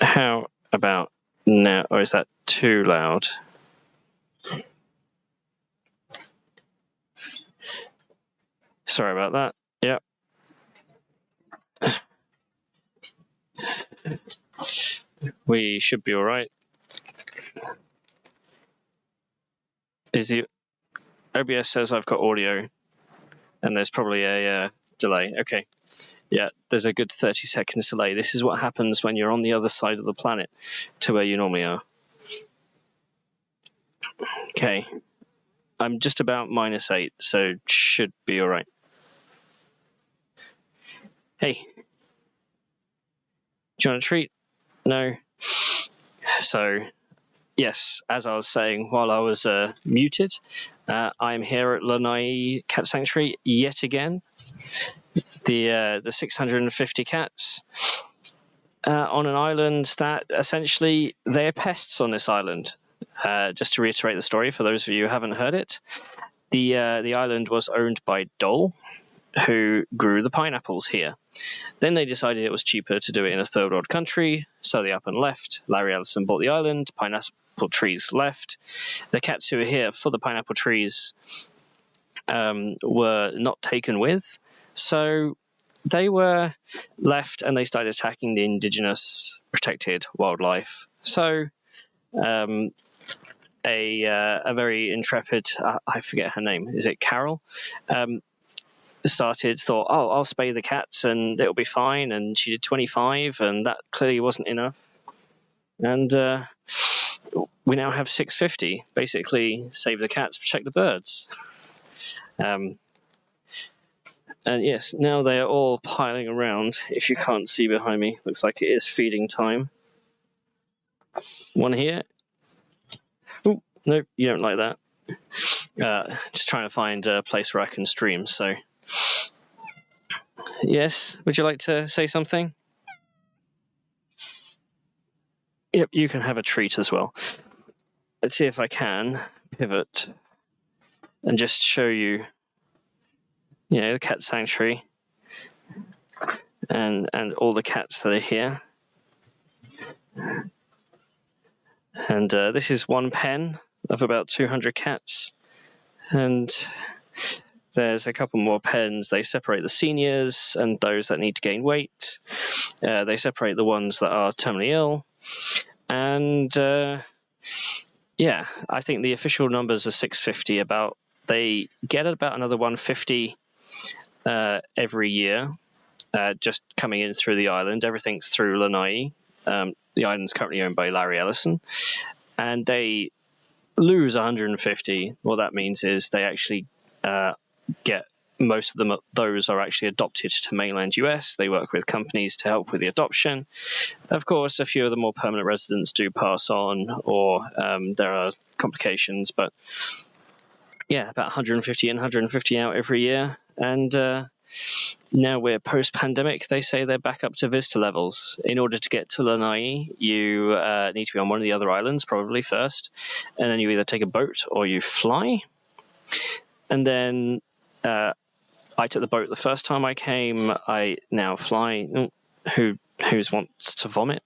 How about now? Or is that too loud? Sorry about that. Yep. We should be all right. OBS says I've got audio, and there's probably a delay. Okay. Yeah, there's a good 30 seconds delay. This is what happens when you're on the other side of the planet to where you normally are. Okay. I'm just about -8, so should be all right. Hey. Do you want a treat? No. So, yes, as I was saying while I was muted, I'm here at Lanai Cat Sanctuary yet again. The 650 cats on an island that essentially they're pests on this island. Just to reiterate the story for those of you who haven't heard it, the island was owned by Dole, who grew the pineapples here. Then they decided it was cheaper to do it in a third world country, so they up and left. Larry Ellison bought the island, pineapple trees left. The cats who were here for the pineapple trees were not taken with, so they were left and they started attacking the indigenous protected wildlife. So a very intrepid, I forget her name, is it Carol? Thought, oh, I'll spay the cats and it'll be fine. And she did 25, and that clearly wasn't enough. And we now have 650, basically save the cats, protect the birds. And yes, now they are all piling around. If you can't see behind me, looks like it is feeding time. One here. Oh, nope, you don't like that. Just trying to find a place where I can stream, so... Yes, would you like to say something? Yep, you can have a treat as well. Let's see if I can pivot and just show you, the cat sanctuary and all the cats that are here. And this is one pen of about 200 cats. And there's a couple more pens. They separate the seniors and those that need to gain weight. They separate the ones that are terminally ill. And yeah, I think the official numbers are 650. They get about another 150 every year, just coming in through the island. Everything's through Lana'i. The island's currently owned by Larry Ellison. And they lose 150. What that means is they actually get most of them. Those are actually adopted to mainland US. They work with companies to help with the adoption. Of course, a few of the more permanent residents do pass on, or there are complications. But yeah, about 150 in, 150 out every year. And now we're post-pandemic. They say they're back up to visitor levels. In order to get to Lanai, you need to be on one of the other islands, probably first. And then you either take a boat or you fly. And then I took the boat the first time I came. I now fly. Who wants to vomit?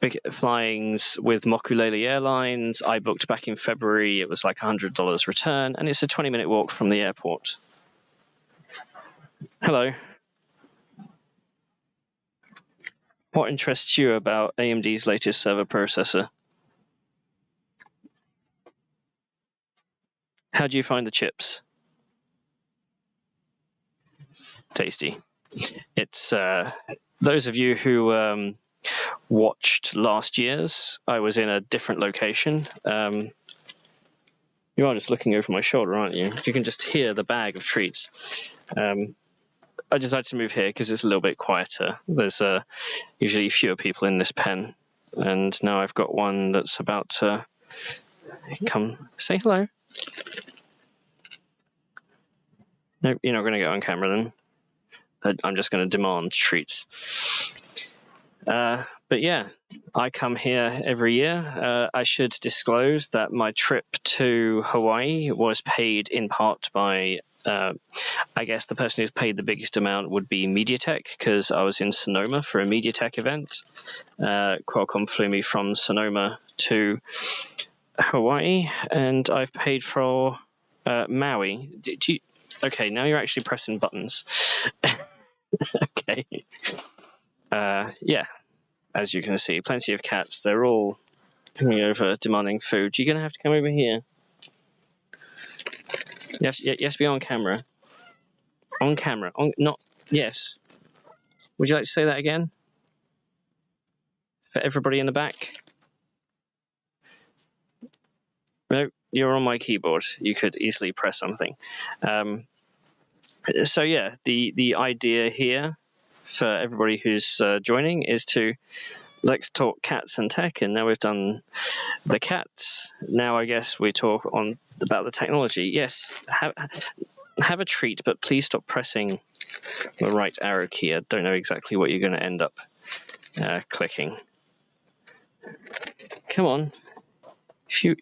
Big flyings with Mokulele Airlines. I booked back in February. It was like $100 return, and it's a 20-minute walk from the airport. Hello. What interests you about AMD's latest server processor? How do you find the chips? Tasty. It's those of you who watched last year's, I was in a different location. You are just looking over my shoulder, aren't you? You can just hear the bag of treats. I decided to move here because it's a little bit quieter. There's usually fewer people in this pen. And now I've got one that's about to come say hello. Nope, you're not going to get on camera then. I'm just going to demand treats. But yeah, I come here every year. I should disclose that my trip to Hawaii was paid in part by I guess the person who's paid the biggest amount would be MediaTek, because I was in Sonoma for a MediaTek event. Qualcomm flew me from Sonoma to Hawaii, and I've paid for Maui. Okay, now you're actually pressing buttons. Okay. Yeah, as you can see, plenty of cats. They're all coming over, demanding food. You're going to have to come over here. Yes, be on camera. On camera. Yes. Would you like to say that again? For everybody in the back? No, you're on my keyboard. You could easily press something. So yeah, the idea here for everybody who's joining is to let's talk cats and tech, and now we've done the cats. Now I guess we talk about the technology. Yes, have a treat, but please stop pressing the right arrow key. I don't know exactly what you're going to end up clicking. Come on. If you...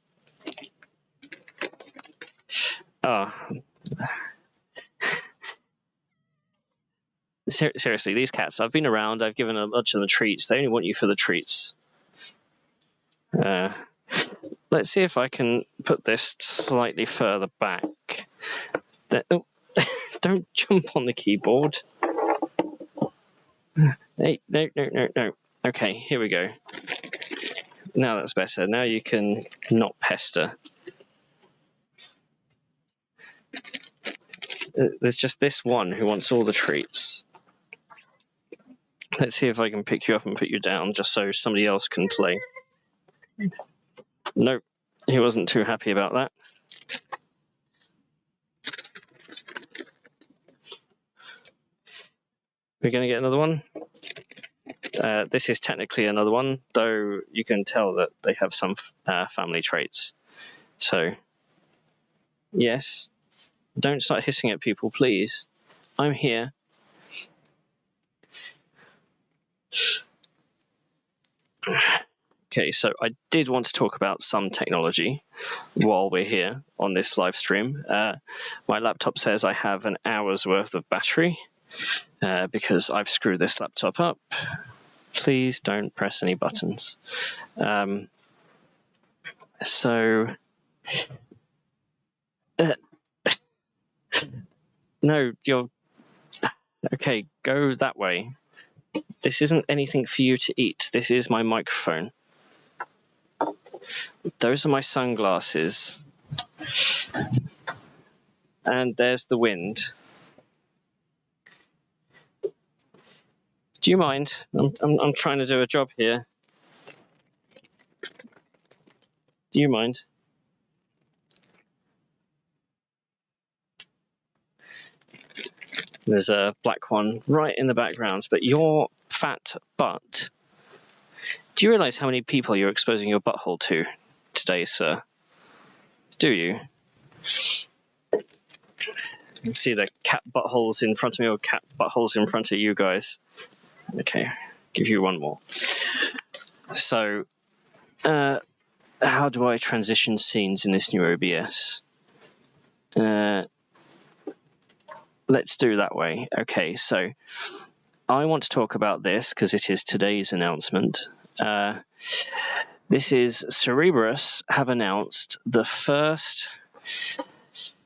Seriously, these cats, I've been around, I've given a bunch of them treats. They only want you for the treats. Let's see if I can put this slightly further back. Oh, don't jump on the keyboard. Hey, no. Okay, here we go. Now that's better. Now you can not pester. There's just this one who wants all the treats. Let's see if I can pick you up and put you down just so somebody else can play. Nope, he wasn't too happy about that. We're going to get another one. This is technically another one, though you can tell that they have some family traits. So, yes, don't start hissing at people, please. I'm here. Okay, so I did want to talk about some technology while we're here on this live stream. My laptop says I have an hour's worth of battery because I've screwed this laptop up. Please don't press any buttons. No, you're... Okay, go that way. This isn't anything for you to eat. This is my microphone. Those are my sunglasses. And there's the wind. Do you mind? I'm trying to do a job here. Do you mind? There's a black one right in the background, but your fat butt. Do you realize how many people you're exposing your butthole to today, sir? Do you? See the cat buttholes in front of me or cat buttholes in front of you guys? Okay, give you one more. So, how do I transition scenes in this new OBS? Let's do that way. Okay, so I want to talk about this because it is today's announcement. This is Cerebras have announced the first...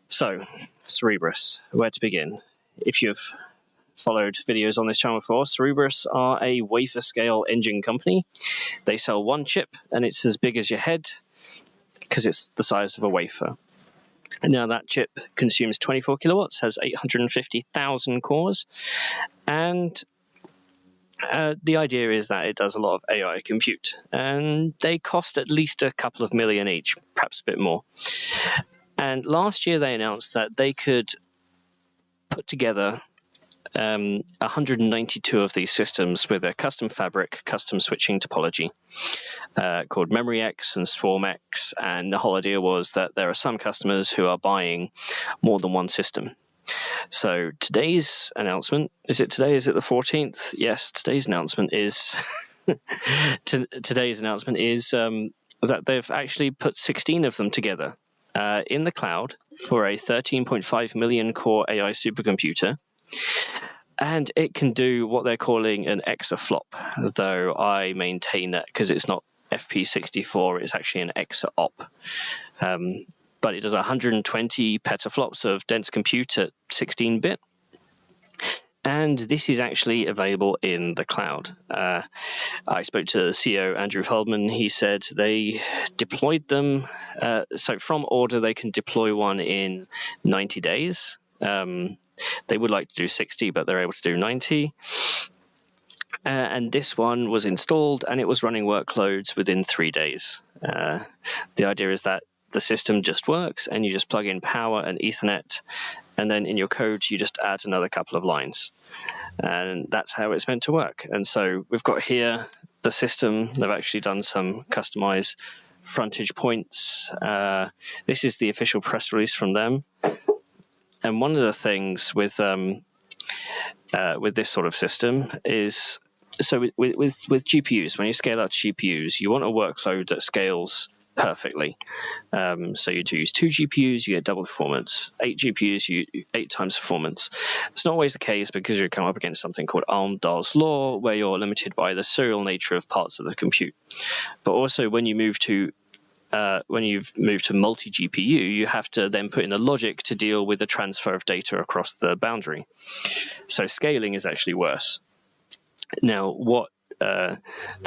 So, Cerebras, where to begin? If you've followed videos on this channel before, Cerebras are a wafer scale engine company. They sell one chip and it's as big as your head because it's the size of a wafer. Now that chip consumes 24 kilowatts, has 850,000 cores, and the idea is that it does a lot of AI compute, and they cost at least a couple of million each, perhaps a bit more. And last year they announced that they could put together 192 of these systems with a custom fabric, custom switching topology called MemoryX and SwarmX. And the whole idea was that there are some customers who are buying more than one system. So today's announcement, is it today? Is it the 14th? Yes, today's announcement is that they've actually put 16 of them together. in the cloud for a 13.5 million core AI supercomputer. And it can do what they're calling an exaflop, though I maintain that because it's not FP64, it's actually an exaop. But it does 120 petaflops of dense compute at 16-bit. And this is actually available in the cloud. I spoke to the CEO, Andrew Feldman. He said they deployed them. So from order, they can deploy one in 90 days. They would like to do 60, but they're able to do 90. And this one was installed, and it was running workloads within 3 days. The idea is that the system just works, and you just plug in power and Ethernet, and then in your code, you just add another couple of lines. And that's how it's meant to work. And so we've got here the system. They've actually done some customized frontage points. This is the official press release from them. And one of the things with this sort of system is, so with GPUs, when you scale out GPUs, you want a workload that scales perfectly. So you use 2 GPUs, you get double performance. 8 GPUs, you 8 times performance. It's not always the case because you come up against something called Almdal's law, where you're limited by the serial nature of parts of the compute. But also when you move to multi-GPU, you have to then put in the logic to deal with the transfer of data across the boundary. So scaling is actually worse. Now, what they're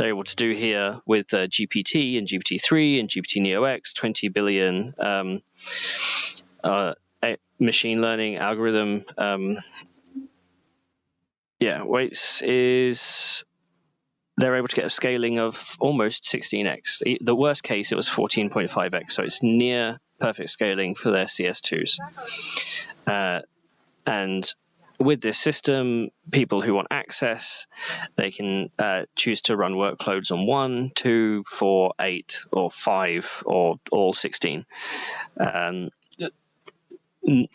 able to do here with GPT and GPT-3 and GPT-NeoX, 20 billion machine learning algorithm, weights is they're able to get a scaling of almost 16x. The worst case, it was 14.5x, so it's near perfect scaling for their CS2s. And with this system, people who want access, they can choose to run workloads on 1, 2, 4, 8, or 5, or all 16.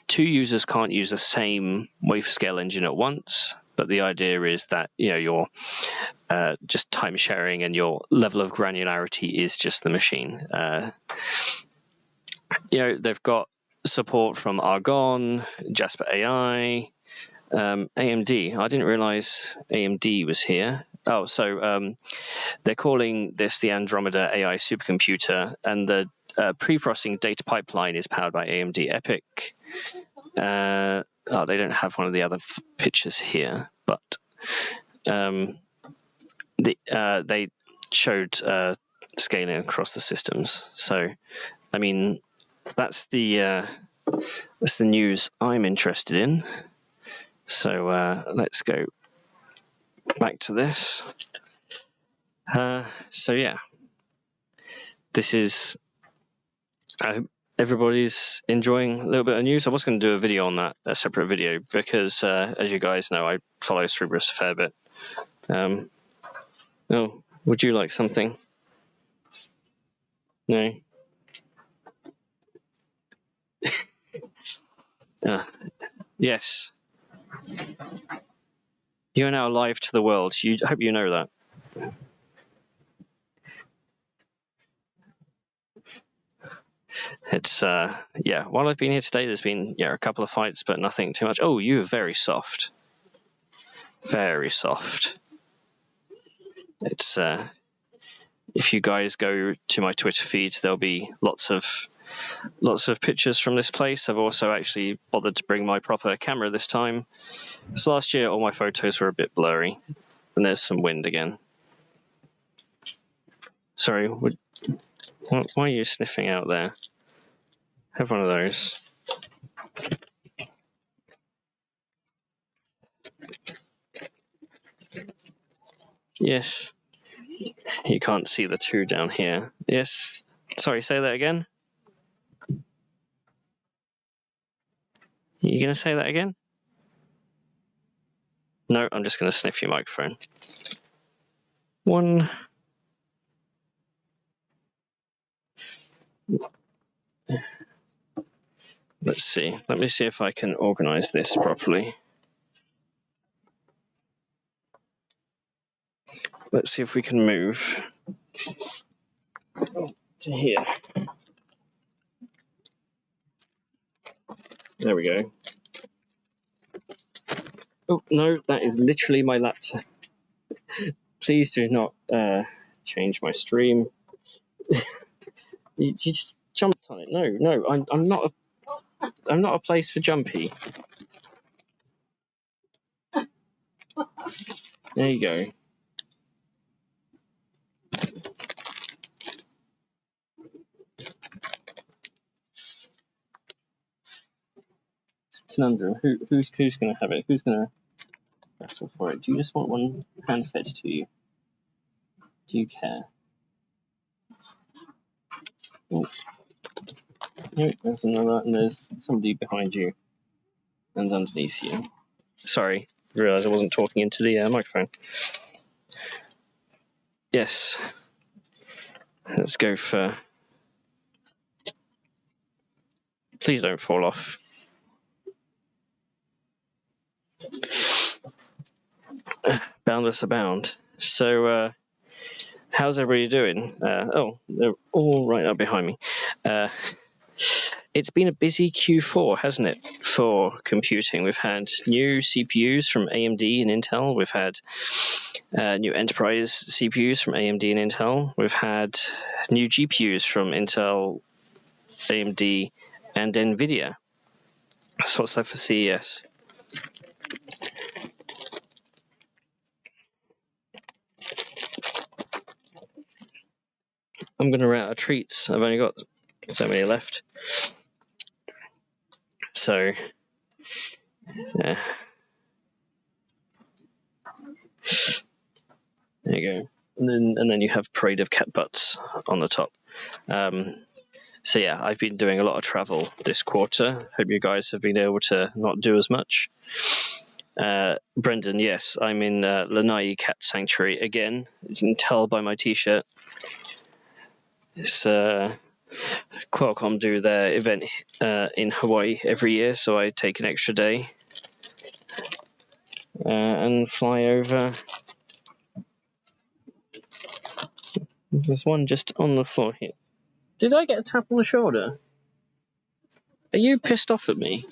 2 users can't use the same wafer scale engine at once, but the idea is that you're just time sharing, and your level of granularity is just the machine. They've got support from Argonne, Jasper AI, AMD. I didn't realize AMD was here. Oh, so they're calling this the Andromeda AI supercomputer, and the pre-processing data pipeline is powered by AMD EPYC. They don't have one of the other pictures here, but they showed scaling across the systems. So, I mean, that's the news I'm interested in. So let's go back to this. So yeah, this is. I hope everybody's enjoying a little bit of news. I was going to do a video on that, a separate video, because as you guys know, I follow Cerebras a fair bit. Oh, would you like something? No. Yes. You are now alive to the world. I hope you know that. It's while I've been here today, there's been a couple of fights, but nothing too much. Oh, you are very soft. Very soft. It's if you guys go to my Twitter feed, there'll be lots of pictures from this place. I've also actually bothered to bring my proper camera this time. This last year, all my photos were a bit blurry, and there's some wind again. Sorry, why are you sniffing out there? Have one of those. Yes. You can't see the 2 down here. Yes. Sorry, say that again. You going to say that again? No, I'm just going to sniff your microphone. 1. Let's see. Let me see if I can organize this properly. Let's see if we can move to here. There we go. Oh, no, that is literally my laptop. Please do not change my stream. you just jumped on it. No, I'm not a place for jumpy. There you go. Conundrum. Who's going to have it? Who's going to wrestle for it? Do you just want one hand fed to you? Do you care? Oh. No, there's another, and there's somebody behind you and underneath you. Sorry, realised I wasn't talking into the microphone. Yes. Let's go for... Please don't fall off. Boundless abound. So, how's everybody doing? Oh, they're all right up behind me. It's been a busy Q4, hasn't it, for computing? We've had new CPUs from AMD and Intel. We've had new enterprise CPUs from AMD and Intel. We've had new GPUs from Intel, AMD, and NVIDIA. That's what's left for CES. I'm going to run out of treats. I've only got so many left. So, yeah. There you go. And then you have Parade of Cat Butts on the top. So yeah, I've been doing a lot of travel this quarter. Hope you guys have been able to not do as much. Brendan, yes, I'm in Lanai Cat Sanctuary again. You can tell by my t-shirt. It's Qualcomm do their event in Hawaii every year, so I take an extra day and fly over. There's one just on the floor here. Did I get a tap on the shoulder? Are you pissed off at me?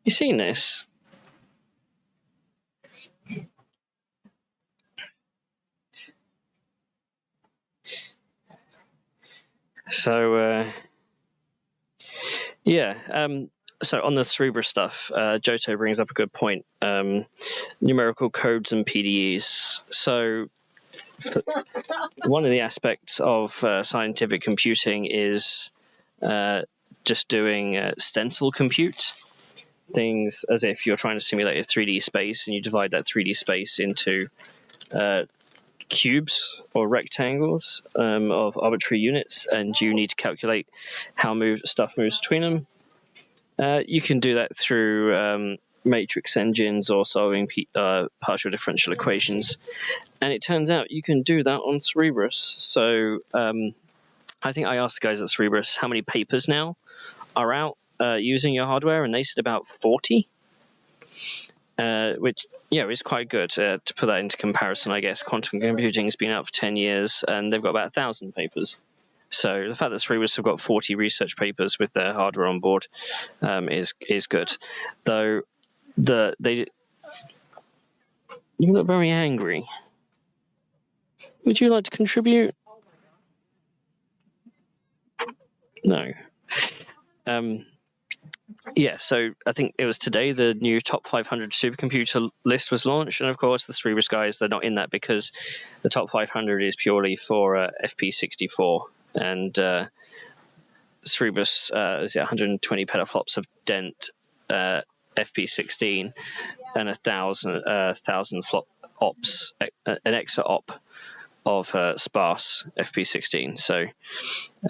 You seen this? So, yeah. So on the Cerebras stuff, Joto brings up a good point. Numerical codes and PDEs. So one of the aspects of scientific computing is just doing stencil compute. Things as if you're trying to simulate a 3D space and you divide that 3D space into cubes or rectangles of arbitrary units, and you need to calculate how stuff moves between them. You can do that through matrix engines or solving partial differential equations, and it turns out you can do that on Cerebras. So I think I asked the guys at Cerebras how many papers now are out using your hardware, and they said about 40. Which, yeah, is quite good. To put that into comparison, I guess quantum computing has been out for 10 years, and they've got about 1,000 papers. So the fact that Cerebras have got 40 research papers with their hardware on board is good. Though you look very angry. Would you like to contribute? No. Yeah, so I think it was today the new top 500 supercomputer list was launched, and of course the Cerebras guys, they're not in that because the top 500 is purely for FP64, and Cerebras is 120 petaflops of Dent FP16 and 1,000 flop ops, an exa op of sparse FP16. So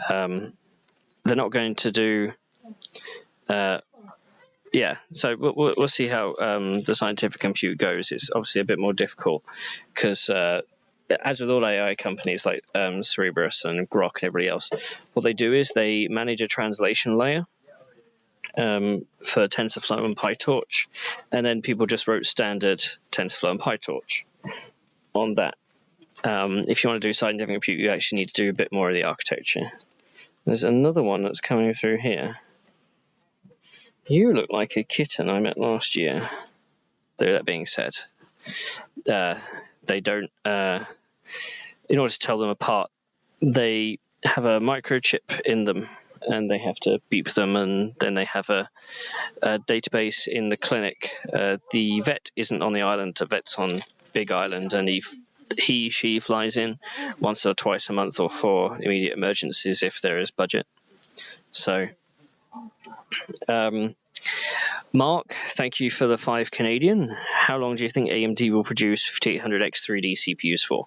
they're not going to do. Yeah, so we'll see how the scientific compute goes. It's obviously a bit more difficult because, as with all AI companies like Cerebras and Grok and everybody else, what they do is they manage a translation layer for TensorFlow and PyTorch, and then people just wrote standard TensorFlow and PyTorch on that. If you want to do scientific compute, you actually need to do a bit more of the architecture. There's another one that's coming through here. You look like a kitten I met last year. Though that being said, they don't. In order to tell them apart, they have a microchip in them, and they have to beep them, and then they have a database in the clinic. The vet isn't on the island. The vet's on Big Island, and she flies in once or twice a month or for immediate emergencies if there is budget. So, Mark, thank you for the 5 Canadian. How long do you think AMD will produce 5800X 3D CPUs for?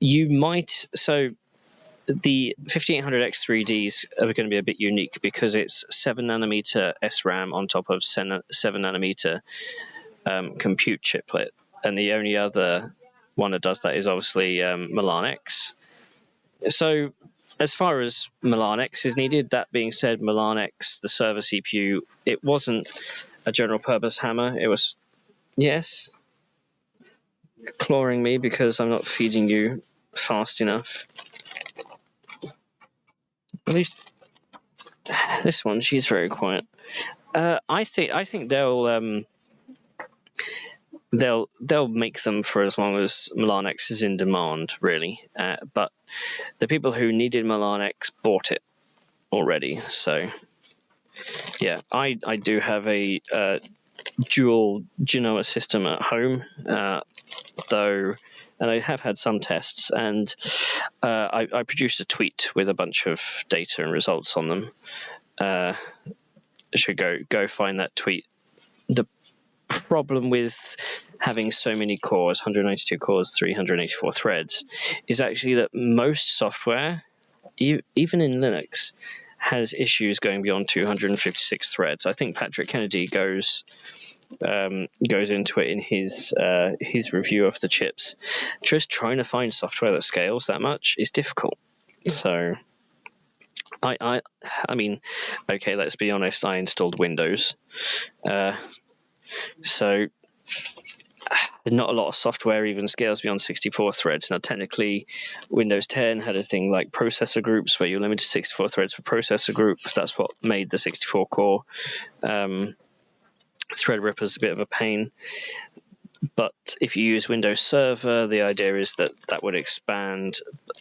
You might. So the 5800X 3Ds are going to be a bit unique because it's 7nm SRAM on top of 7nm compute chiplet. And the only other one that does that is obviously Milan X. So as far as Milan X is needed, that being said, Milan X, the server CPU, it wasn't a general purpose hammer. It was, yes, clawing me because I'm not feeding you fast enough. At least this one, she's very quiet. I think they'll make them for as long as Milan X is in demand, really. But the people who needed Milan X bought it already. So yeah, I do have a dual Genoa system at home, though, and I have had some tests, and I produced a tweet with a bunch of data and results on them. I should go find that tweet. The problem with having so many cores, 192 cores, 384 threads, is actually that most software, even in Linux, has issues going beyond 256 threads. I think Patrick Kennedy goes into it in his review of the chips. Just trying to find software that scales that much is difficult. So I mean, okay, let's be honest, I installed Windows. So not a lot of software even scales beyond 64 threads. Now, technically, Windows 10 had a thing like processor groups where you're limited to 64 threads per processor group. That's what made the 64-core Threadripper's a bit of a pain. But if you use Windows Server, the idea is that would expand.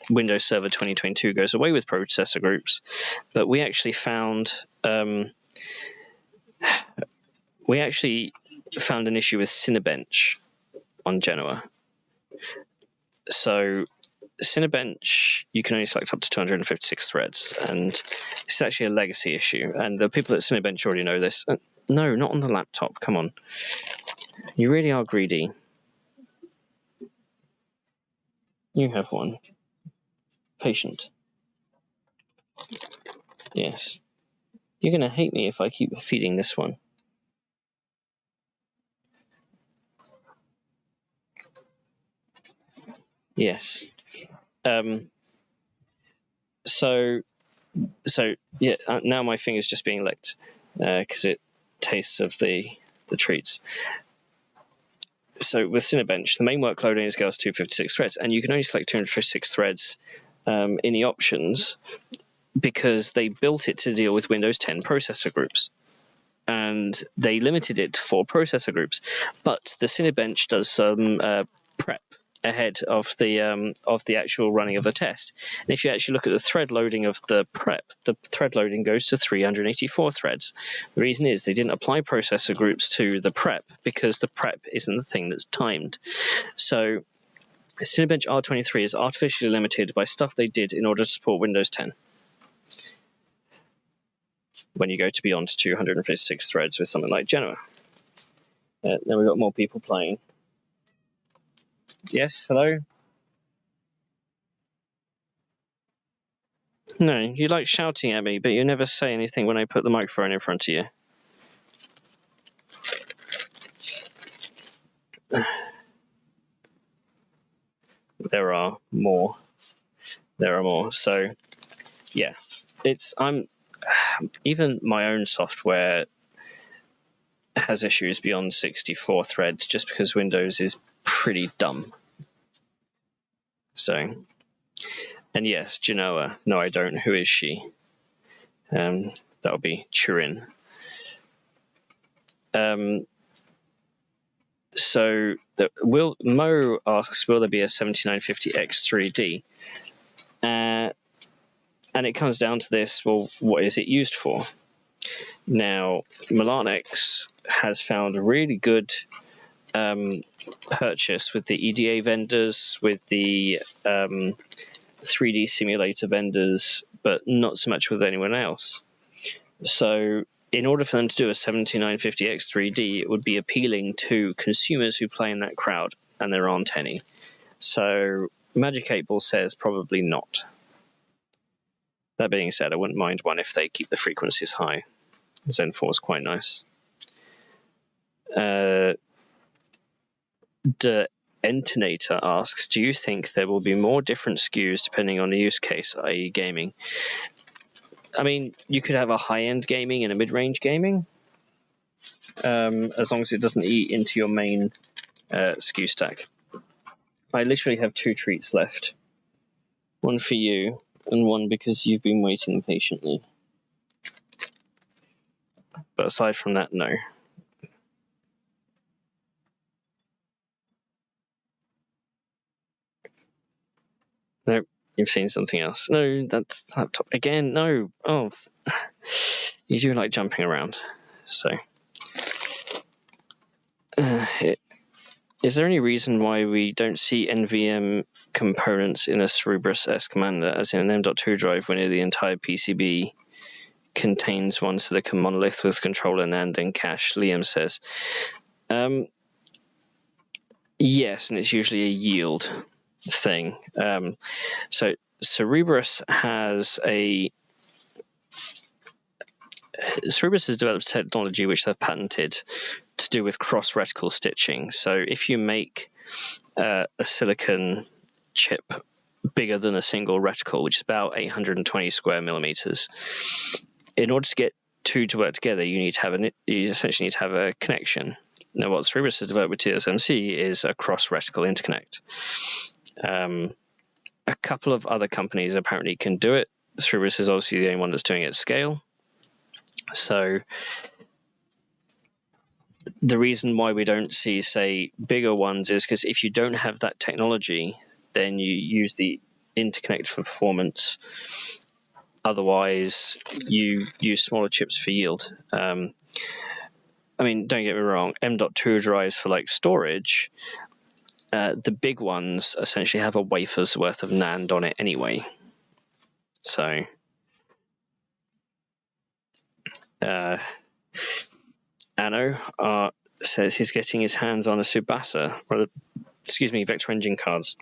Windows Server 2022 goes away with processor groups. But we actually found an issue with Cinebench on Genoa. So Cinebench, you can only select up to 256 threads, and this is actually a legacy issue. And the people at Cinebench already know this. No, not on the laptop. Come on. You really are greedy. You have one. Patient. Yes. You're going to hate me if I keep feeding this one. Yes. So yeah. Now my finger's just being licked because it tastes of the treats. So with Cinebench, the main workload only scales 256 threads, and you can only select 256 threads in the options because they built it to deal with Windows 10 processor groups. And they limited it for processor groups. But the Cinebench does some prep ahead of the actual running of the test. And if you actually look at the thread loading of the prep, the thread loading goes to 384 threads. The reason is they didn't apply processor groups to the prep because the prep isn't the thing that's timed. So Cinebench R23 is artificially limited by stuff they did in order to support Windows 10. When you go to beyond 256 threads with something like Genoa. Then we've got more people playing. Yes, hello? No, you like shouting at me, but you never say anything when I put the microphone in front of you. There are more. So, yeah, even my own software has issues beyond 64 threads just because Windows is pretty dumb. So, and yes, Genoa. No, I don't. Who is she? That'll be Turin. So Mo asks, will there be a 7950X3D? And it comes down to this, well, what is it used for? Now, Milanix has found a really good purchase with the EDA vendors, with the 3D simulator vendors, but not so much with anyone else. So in order for them to do a 7950X3D, it would be appealing to consumers who play in that crowd, and there aren't any. So Magic 8 Ball says probably not. That being said, I wouldn't mind one if they keep the frequencies high. Zen 4 is quite nice. The Entonator asks, do you think there will be more different SKUs depending on the use case, i.e. gaming? I mean, you could have a high-end gaming and a mid-range gaming, as long as it doesn't eat into your main SKU stack. I literally have 2 treats left. One for you, and one because you've been waiting patiently. But aside from that, no. Nope, you've seen something else. No, that's laptop. Again, no. Oh, you do like jumping around. So, is there any reason why we don't see NVM components in a Cerebras S commander, as in an M.2 drive, when the entire PCB contains one silicon monolith with controller, NAND, and cache? Liam says. Yes, and it's usually a yield thing. So Cerebras has developed technology which they've patented to do with cross-reticle stitching. So if you make a silicon chip bigger than a single reticle, which is about 820 square millimeters, in order to get two to work together, you essentially need to have a connection. Now, what Cerebras has developed with TSMC is a cross-reticle interconnect. A couple of other companies apparently can do it. Cerebras is obviously the only one that's doing it at scale. So the reason why we don't see, say, bigger ones is because if you don't have that technology, then you use the interconnect for performance. Otherwise, you use smaller chips for yield. I mean, don't get me wrong, M.2 drives for like storage, the big ones essentially have a wafer's worth of NAND on it anyway. So, Anno says he's getting his hands on a Tsubasa, Vector Engine cards.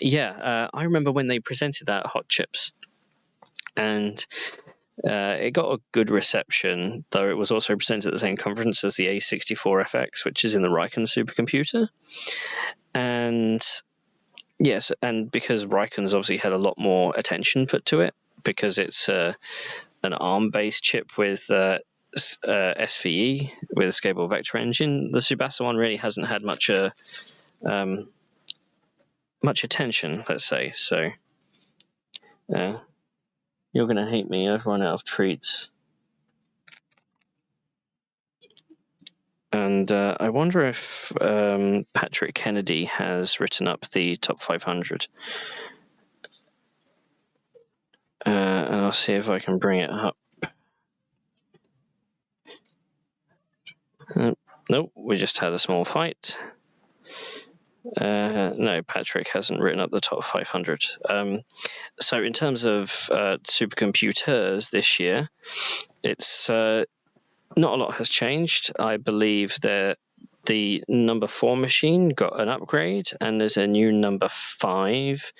Yeah, I remember when they presented that at Hot Chips, and it got a good reception, though it was also presented at the same conference as the A64FX, which is in the Ryken supercomputer. And yes, and because Ryken's obviously had a lot more attention put to it, because it's an ARM-based chip with SVE, with a scalable vector engine, the Tsubasa one really hasn't had much attention, let's say. So, you're going to hate me. I've run out of treats. And I wonder if Patrick Kennedy has written up the top 500. And I'll see if I can bring it up. Nope, we just had a small fight. No, Patrick hasn't written up the top 500. So in terms of supercomputers this year, it's not a lot has changed. I believe that the number 4 machine got an upgrade, and there's a new number 5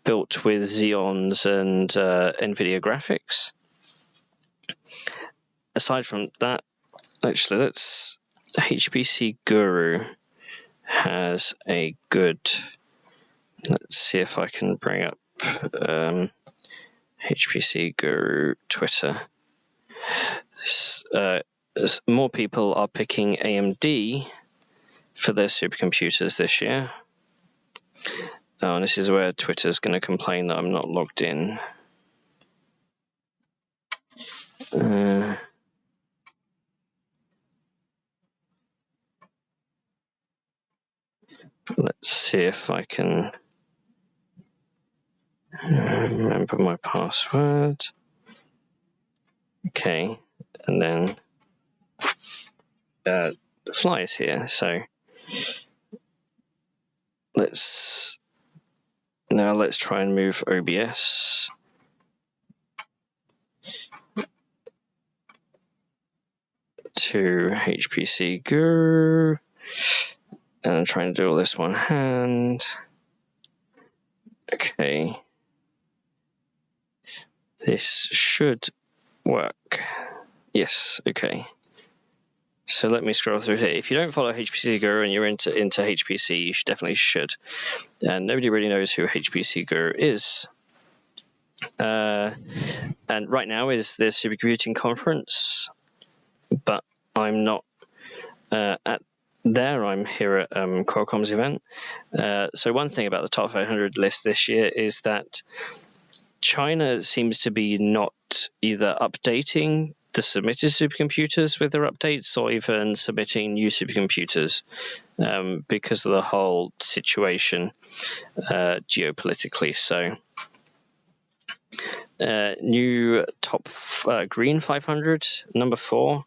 built with Xeons and NVIDIA graphics. Aside from that, actually, HPC Guru has a good, let's see if I can bring up HPC Guru Twitter. More people are picking AMD for their supercomputers this year. Oh, and this is where Twitter's going to complain that I'm not logged in. Let's see if I can remember my password. Okay, and then the fly is here. So let's try and move OBS. To HPC Guru, and I'm trying to do all this one hand. Okay, this should work. Yes, okay. So let me scroll through here. If you don't follow HPC Guru and you're into HPC, you definitely should. And nobody really knows who HPC Guru is. And right now is the supercomputing conference, but I'm not at there. I'm here at Qualcomm's event. So one thing about the top 500 list this year is that China seems to be not either updating the submitted supercomputers with their updates or even submitting new supercomputers because of the whole situation geopolitically. So new top green 500, number 4,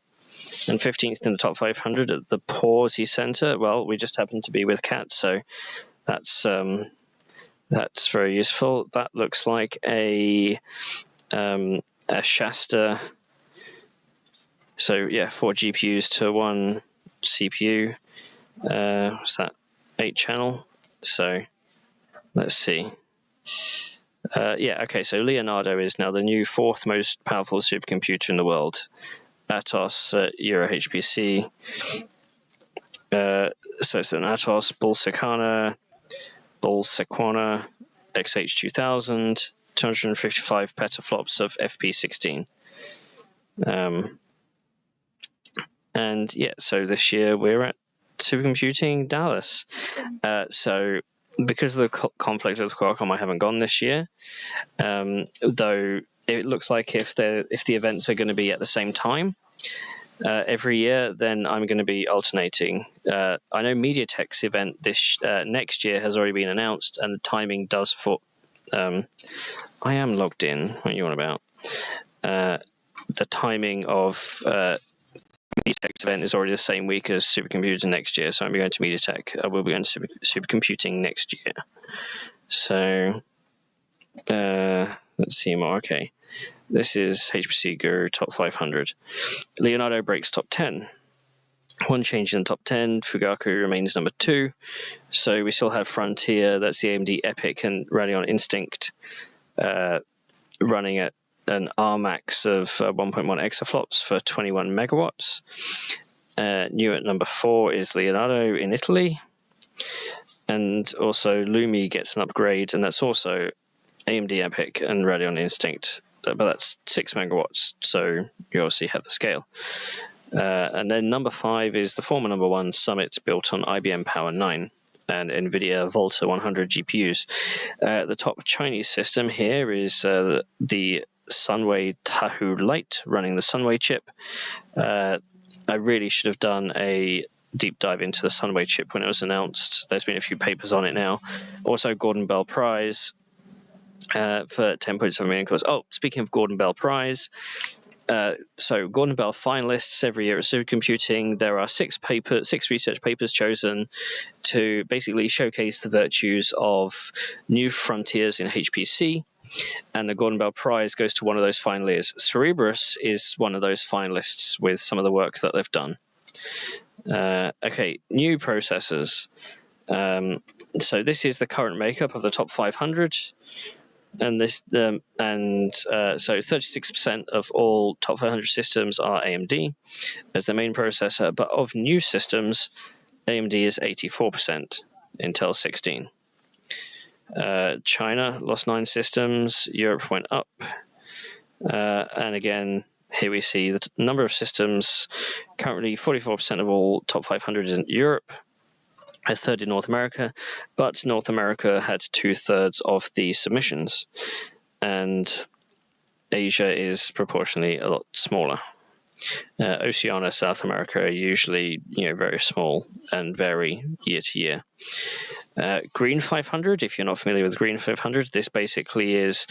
and 15th in the top 500 at the Pawsey Center. Well, we just happen to be with Cat, so that's very useful. That looks like a Shasta. So yeah, 4 GPUs to 1 CPU. What's that? 8 channel. So let's see. Yeah, okay, so Leonardo is now the new 4th most powerful supercomputer in the world. Atos, Euro HPC. So it's an Atos, Bull-Sequana, XH2000, 255 petaflops of FP16. And yeah, so this year we're at Supercomputing Dallas. So because of the conflict with Qualcomm, I haven't gone this year. Though it looks like if the events are going to be at the same time every year, then I'm going to be alternating. I know MediaTek's event this next year has already been announced, and the timing does for. I am logged in. What are you on about? The timing of MediaTek's event is already the same week as Supercomputer next year, so I'm going to MediaTek. I will be going to Supercomputing next year. So let's see more. Okay, this is HPC Guru top 500. Leonardo breaks top 10. One change in the top 10. Fugaku remains number 2. So we still have Frontier. That's the AMD EPYC and Radeon Instinct running at an RMAX of 1.1 exaflops for 21 megawatts. New at number 4 is Leonardo in Italy. And also Lumi gets an upgrade, and that's also AMD EPYC and Radeon Instinct. But that's 6 megawatts, so you obviously have the scale. And then number 5 is the former number 1 Summit, built on IBM Power 9 and NVIDIA Volta 100 GPUs. The top Chinese system here is the Sunway Tahoe Lite running the Sunway chip. I really should have done a deep dive into the Sunway chip when it was announced. There's been a few papers on it now. Also, Gordon Bell Prize for 10.7 million cores. Oh, speaking of Gordon Bell Prize, so Gordon Bell finalists every year at supercomputing. There are 6 research papers chosen to basically showcase the virtues of new frontiers in HPC. And the Gordon Bell Prize goes to one of those finalists. Cerebras is one of those finalists with some of the work that they've done. Okay, new processors. So this is the current makeup of the top 500. And so 36% of all top 500 systems are AMD as the main processor, but of new systems, AMD is 84%, Intel 16. China lost 9 systems, Europe went up, and again, here we see the number of systems, currently 44% of all top 500 is in Europe, a third in North America, but North America had 2/3 of the submissions. And Asia is proportionally a lot smaller. Oceania, South America are usually very small and vary year to year. Green 500, if you're not familiar with Green 500, this basically is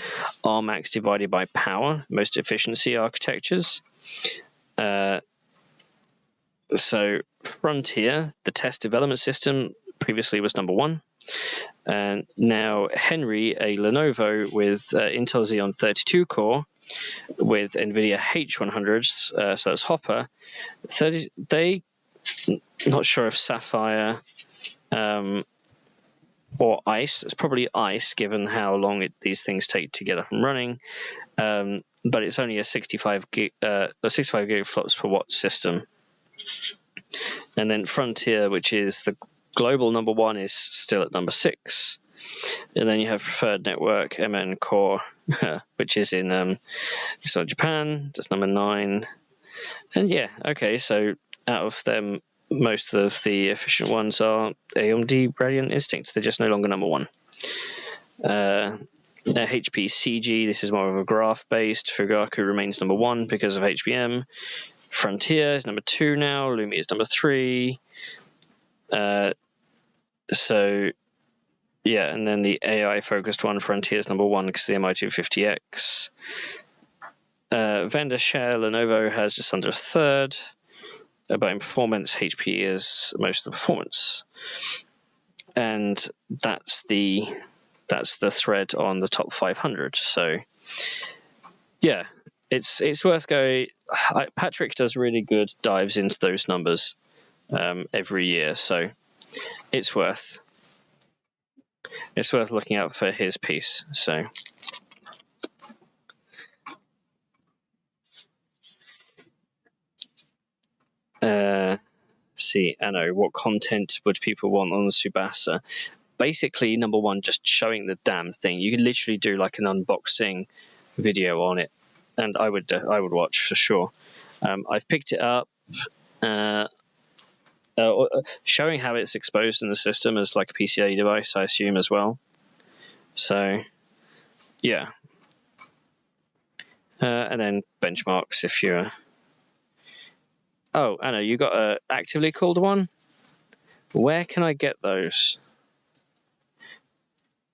Rmax divided by power, most efficiency architectures. So Frontier, the test development system, previously was number 1. And now Henry, a Lenovo with Intel Xeon 32 core with NVIDIA H100s, so that's Hopper. Not sure if Sapphire or Ice. It's probably Ice, given how long these things take to get up and running. But it's only a 65 gigaflops per watt system. And then Frontier, which is the global number 1, is still at number 6. And then you have Preferred Network MN Core, which is in Japan. That's number 9. And yeah, okay, so out of them, most of the efficient ones are AMD Radeon Instinct. They're just no longer number 1. HP CG, this is more of a graph-based. Fugaku remains number 1 because of HBM. Frontier is number 2 now. Lumia is number 3. So, yeah, and then the AI-focused one, Frontier, is number 1 because the MI250X. Vendor share, Lenovo has just under a third. But in performance, HP is most of the performance. And that's the thread on the top 500. So, yeah, it's worth going. Patrick does really good dives into those numbers every year, so it's worth looking out for his piece. So. See, Anno, what content would people want on the Tsubasa? Basically, number 1, just showing the damn thing. You can literally do like an unboxing video on it, and I would watch for sure. I've picked it up, showing how it's exposed in the system as like a PCIe device, I assume, as well. So, yeah. And then benchmarks if you're... Oh, Anna, you got a actively called one? Where can I get those?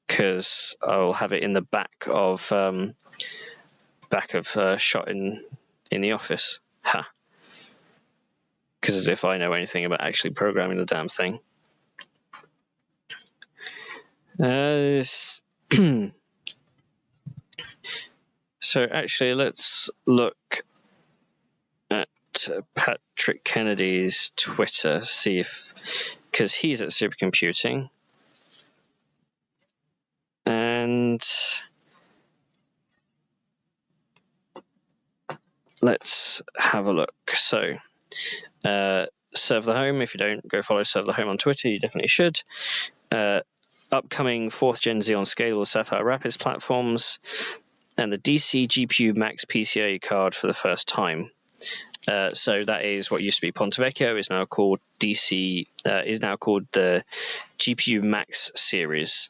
Because I'll have it in the back of shot in the office. Ha. Because as if I know anything about actually programming the damn thing. So actually, let's look at Patrick Kennedy's Twitter, see if, because he's at Supercomputing. And let's have a look. So, Serve the Home, if you don't go follow Serve the Home on Twitter, you definitely should. Upcoming 4th Gen Xeon Scalable Sapphire Rapids platforms, and the DC GPU Max PCIe card for the first time. So that is what used to be Ponte Vecchio, is now called DC, is now called the GPU Max series.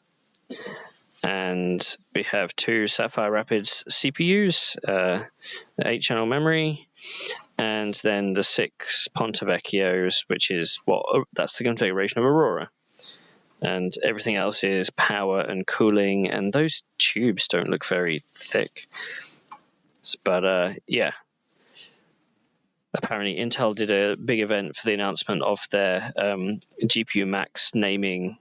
And we have 2 Sapphire Rapids CPUs, 8-channel memory, and then the 6 Ponte Vecchios, which is that's the configuration of Aurora. And everything else is power and cooling, and those tubes don't look very thick. But yeah. Apparently, Intel did a big event for the announcement of their GPU Max naming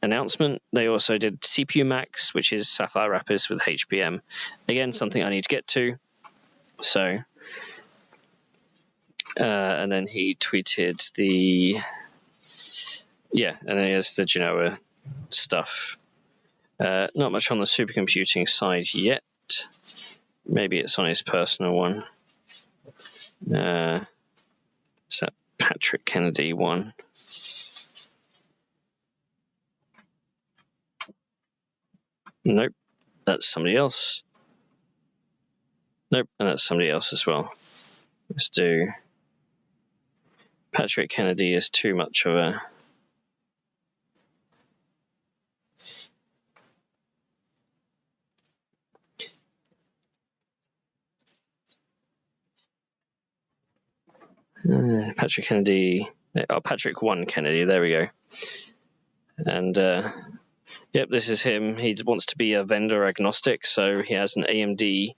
announcement. They also did CPU Max, which is Sapphire Rapids with HBM. Again, something I need to get to. So, and then he tweeted and then here's the Genoa stuff. Not much on the supercomputing side yet. Maybe it's on his personal one. Is that Patrick Kennedy one? Nope, that's somebody else. Nope, and that's somebody else as well. Let's do... Patrick Kennedy is too much of a... Patrick Kennedy. Oh, Patrick 1 Kennedy. There we go. And yep, this is him. He wants to be a vendor agnostic, so he has an AMD,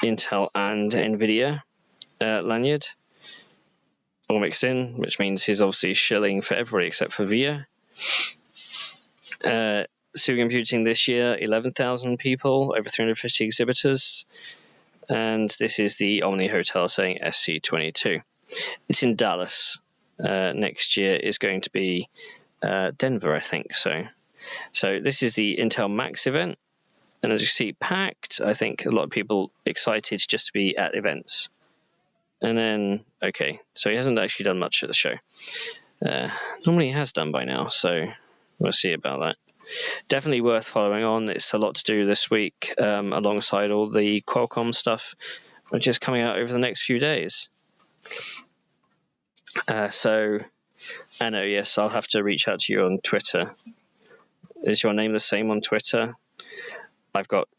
Intel, and NVIDIA lanyard all mixed in, which means he's obviously shilling for everybody except for VIA. Supercomputing this year, 11,000 people, over 350 exhibitors. And this is the Omni Hotel saying SC22. It's in Dallas. Next year is going to be Denver, I think. So this is the Intel Max event. And as you see, packed. I think a lot of people excited just to be at events. And then, okay, so he hasn't actually done much at the show. Normally he has done by now, so we'll see about that. Definitely worth following on. It's a lot to do this week, alongside all the Qualcomm stuff, which is coming out over the next few days. So, Anno, yes, I'll have to reach out to you on Twitter. Is your name the same on Twitter? I've got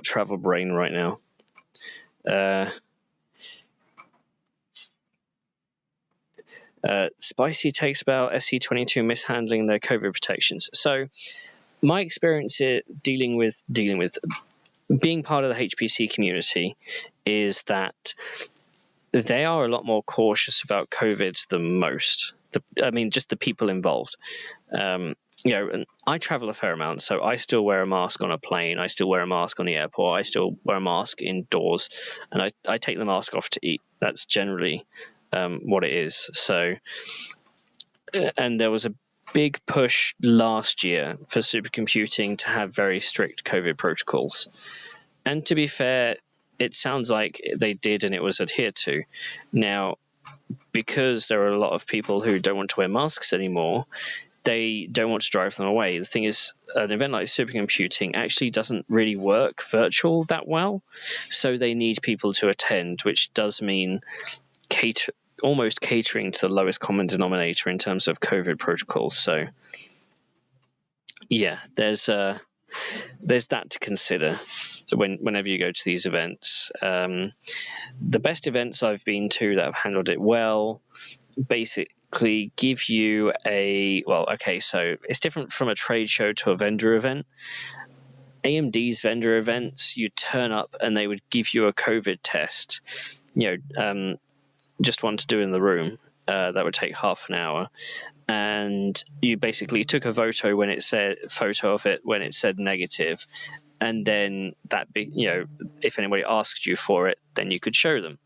travel brain right now. Spicy takes about SC22 mishandling their COVID protections. So my experience dealing with being part of the HPC community is that they are a lot more cautious about COVID than most. Just the people involved. And I travel a fair amount, so I still wear a mask on a plane. I still wear a mask on the airport. I still wear a mask indoors, and I take the mask off to eat. That's generally what it is. So, and there was a big push last year for supercomputing to have very strict COVID protocols. And to be fair, it sounds like they did and it was adhered to. Now, because there are a lot of people who don't want to wear masks anymore, they don't want to drive them away. The thing is, an event like supercomputing actually doesn't really work virtual that well. So they need people to attend, which does mean almost catering to the lowest common denominator in terms of COVID protocols. So, yeah, there's that to consider whenever you go to these events. The best events I've been to that have handled it well basically give you so it's different from a trade show to a vendor event. AMD's vendor events, you turn up and they would give you a COVID test. Just one to do in the room. That would take half an hour, and you basically took a photo when it said negative, and then if anybody asked you for it, then you could show them.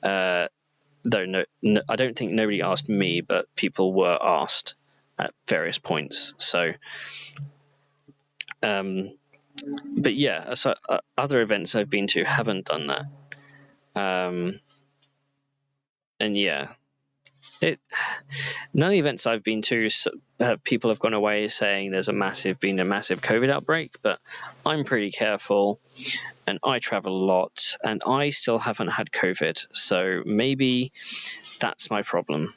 Though no, I don't think nobody asked me, but people were asked at various points. So, but yeah, so other events I've been to haven't done that. And yeah, none of the events I've been to, people have gone away saying there's been a massive COVID outbreak, but I'm pretty careful and I travel a lot and I still haven't had COVID. So maybe that's my problem.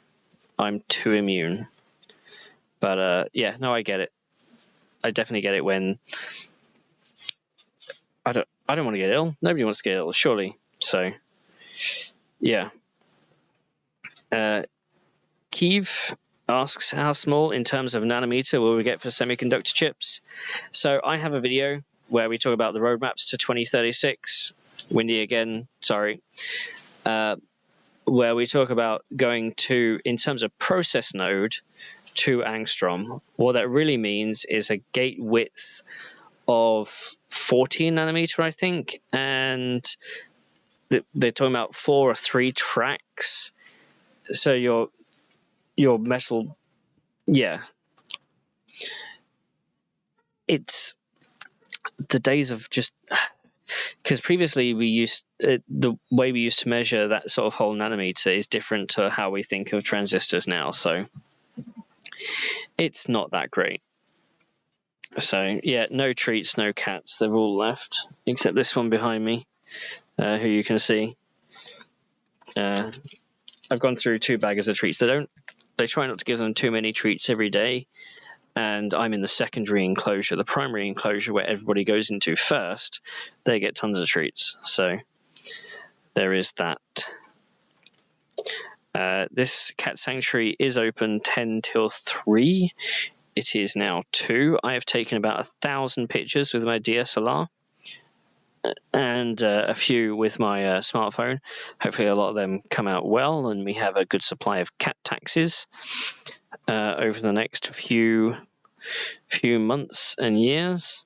I'm too immune. But I get it. I definitely get it when I don't want to get ill. Nobody wants to get ill, surely. So yeah. Keeve asks, how small in terms of nanometer will we get for semiconductor chips? So I have a video where we talk about the roadmaps to 2036. Windy again, sorry. Where we talk about going to, in terms of process node, 2 angstrom. What that really means is a gate width of 14 nanometer, I think, and they're talking about 4 or 3 tracks. So your metal, yeah. It's the days of just, because previously the way we used to measure that sort of whole nanometer is different to how we think of transistors now. So it's not that great. So yeah, no treats, no cats. They've all left except this one behind me, who you can see. I've gone through 2 bags of treats. They try not to give them too many treats every day. And I'm in the secondary enclosure, the primary enclosure where everybody goes into first. They get tons of treats. So there is that. This cat sanctuary is open 10 till 3. It is now 2. I have taken about 1,000 pictures with my DSLR and a few with my smartphone. Hopefully a lot of them come out well, and we have a good supply of cat taxis over the next few months and years.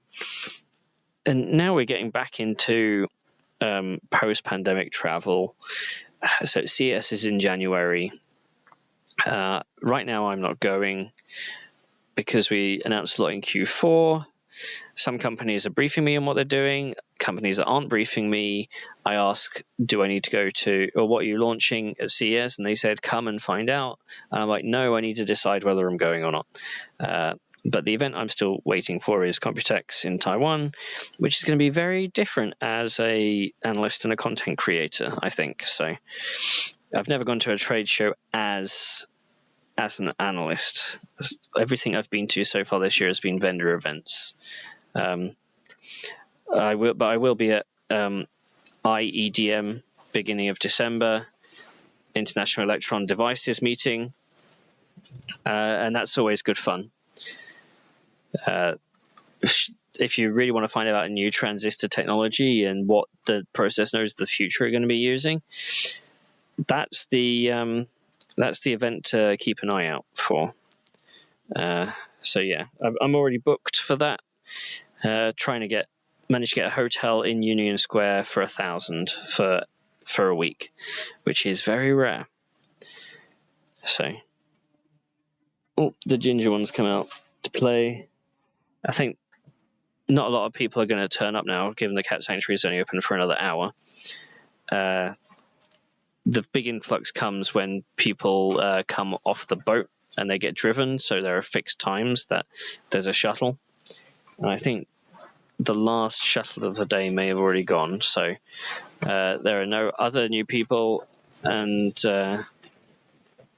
And now we're getting back into post-pandemic travel. So CES is in January. Right now I'm not going because we announced a lot in Q4. Some companies are briefing me on what they're doing. Companies that aren't briefing me, I ask, do I need to go to, or what are you launching at CES? And they said, come and find out. And I'm like, no, I need to decide whether I'm going or not. But the event I'm still waiting for is Computex in Taiwan, which is going to be very different as a analyst and a content creator, I think. So I've never gone to a trade show as an analyst. Everything I've been to so far this year has been vendor events. I will be at IEDM beginning of December, International Electron Devices meeting, and that's always good fun. If you really want to find out about new transistor technology and what the process nodes of the future are going to be using, that's the event to keep an eye out for. So yeah, I'm already booked for that. Trying to manage to get a hotel in Union Square for 1,000 for a week, which is very rare. So, the ginger ones come out to play. I think not a lot of people are going to turn up now, given the cat sanctuary is only open for another hour. The big influx comes when people come off the boat and they get driven, so there are fixed times that there's a shuttle. And I think the last shuttle of the day may have already gone, so there are no other new people, and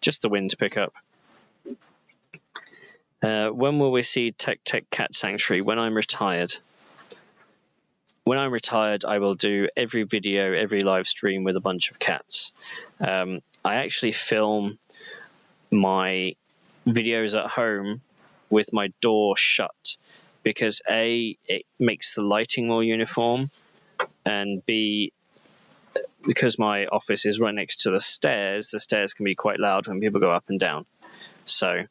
just the wind to pick up. When will we see Tech Cat Sanctuary? When I'm retired. When I'm retired, I will do every video, every live stream with a bunch of cats. I actually film my videos at home with my door shut, because A, it makes the lighting more uniform, and B, because my office is right next to the stairs can be quite loud when people go up and down. So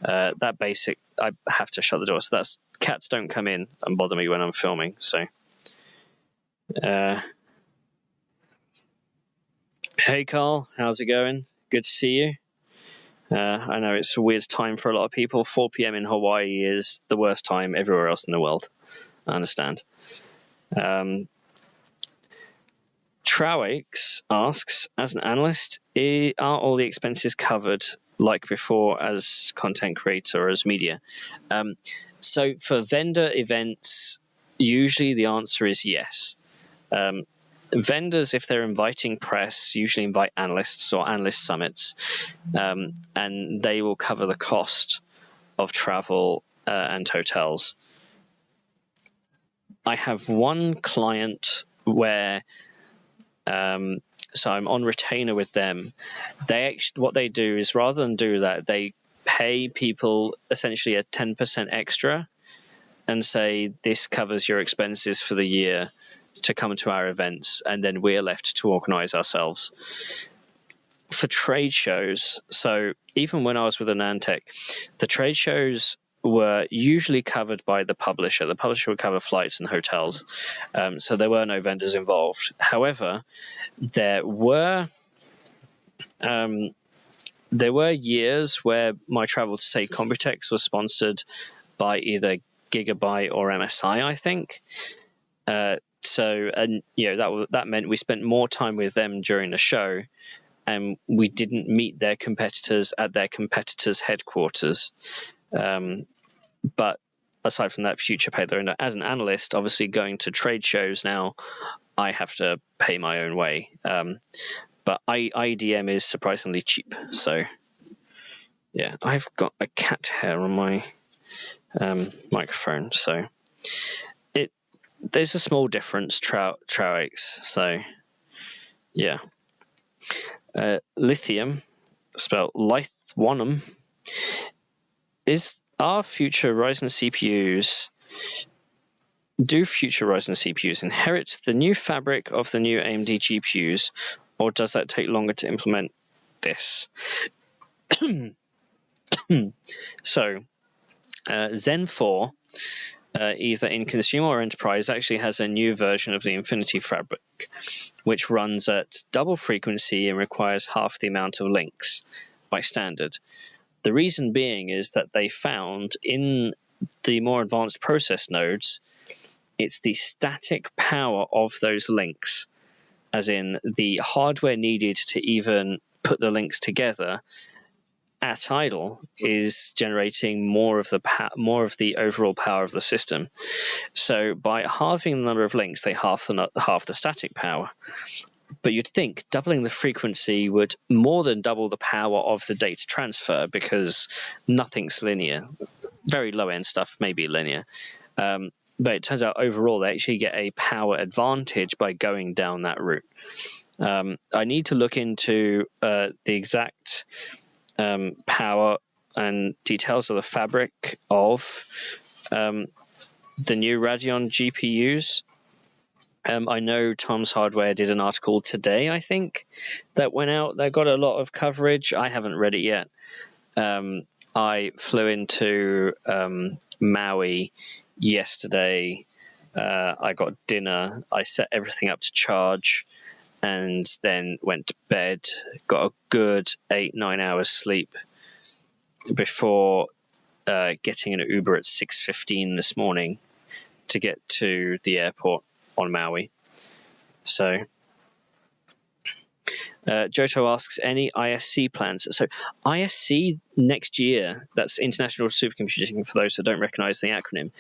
that basic, I have to shut the door. So that's, cats don't come in and bother me when I'm filming. So hey Carl, how's it going? Good to see you. I know it's a weird time for a lot of people. 4 p.m. in Hawaii is the worst time everywhere else in the world. I understand. Trowakes asks, as an analyst, are all the expenses covered like before as content creator or as media? So for vendor events, usually the answer is yes. Vendors, if they're inviting press, usually invite analysts or analyst summits, and they will cover the cost of travel and hotels. I have one client where, so I'm on retainer with them. What they do is, rather than do that, they pay people essentially a 10% extra and say, this covers your expenses for the year to come to our events, and then we're left to organize ourselves. For trade shows, so even when I was with Anantech, the trade shows were usually covered by the publisher. The publisher would cover flights and hotels, so there were no vendors involved. However, there were years where my travel to, say, Computex was sponsored by either Gigabyte or MSI, I think. So, and that meant we spent more time with them during the show, and we didn't meet their competitors at their competitors' headquarters. But aside from that, future paid their own. As an analyst, obviously going to trade shows now, I have to pay my own way. But IDM is surprisingly cheap. So, yeah, I've got a cat hair on my microphone. So there's a small difference, Trowakes. So, yeah. Lithium spelled Lithwanum, are future Ryzen CPUs... Do future Ryzen CPUs inherit the new fabric of the new AMD GPUs, or does that take longer to implement this? So, Zen 4, either in consumer or enterprise, actually has a new version of the Infinity Fabric, which runs at double frequency and requires half the amount of links by standard. The reason being is that they found in the more advanced process nodes, it's the static power of those links, as in the hardware needed to even put the links together at idle, is generating more of the overall power of the system. So by halving the number of links, they half the static power. But you'd think doubling the frequency would more than double the power of the data transfer, because nothing's linear. Very low-end stuff may be linear. But it turns out overall they actually get a power advantage by going down that route. I need to look into the exact power and details of the fabric of the new Radeon GPUs. I know Tom's Hardware did an article today, I think, that went out that got a lot of coverage. I haven't read it yet. I flew into Maui yesterday. I got dinner. I set everything up to charge and then went to bed. Got a good 8-9 hours sleep before getting an Uber at 6:15 this morning to get to the airport on Maui. So Joto asks, any ISC plans? So ISC next year, that's International Supercomputing, for those that don't recognize the acronym,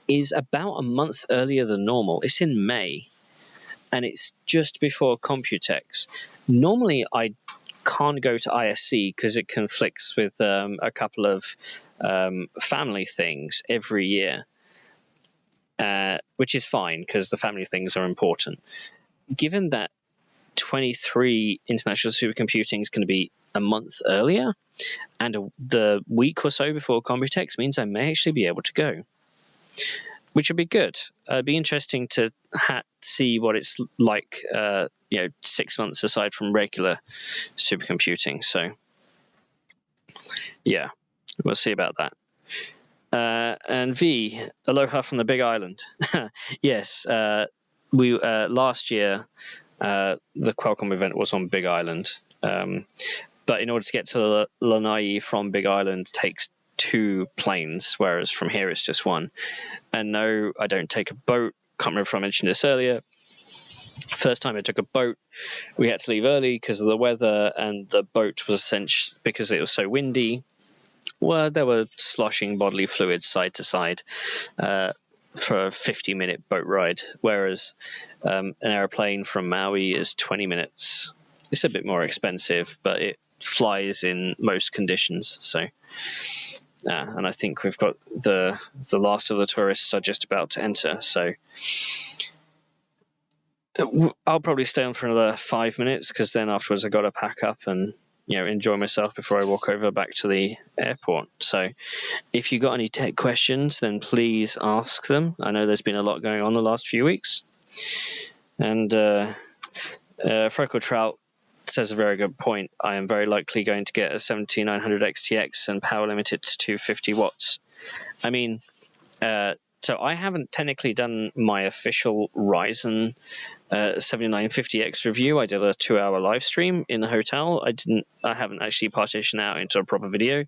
is about a month earlier than normal. It's in May, and it's just before Computex. Normally, I can't go to ISC because it conflicts with a couple of family things every year, which is fine because the family things are important. Given that 23 International Supercomputing is going to be a month earlier, and the week or so before Computex means I may actually be able to go, which would be good. It'd be interesting to see what it's like, 6 months aside from regular supercomputing. So, yeah, we'll see about that. And V, aloha from the Big Island. Yes, we last year the Qualcomm event was on Big Island, but in order to get to Lanai from Big Island takes 2 planes, whereas from here it's just 1. And no, I don't take a boat. Can't remember if I mentioned this earlier. First time I took a boat, we had to leave early because of the weather, and the boat was essentially, because it was so windy, well, there were sloshing bodily fluids side to side for a 50-minute boat ride, whereas an airplane from Maui is 20 minutes. It's a bit more expensive, but it flies in most conditions. So, and I think we've got the last of the tourists are just about to enter. So I'll probably stay on for another 5 minutes, because then afterwards I got to pack up and enjoy myself before I walk over back to the airport. So if you got any tech questions, then please ask them. I know there's been a lot going on the last few weeks. And Freckle Trout says a very good point. I am very likely going to get a 7900 XTX and power limit it to 250 watts. I mean, so I haven't technically done my official Ryzen 7950X review. I did a 2-hour live stream in the hotel. I haven't actually partitioned out into a proper video,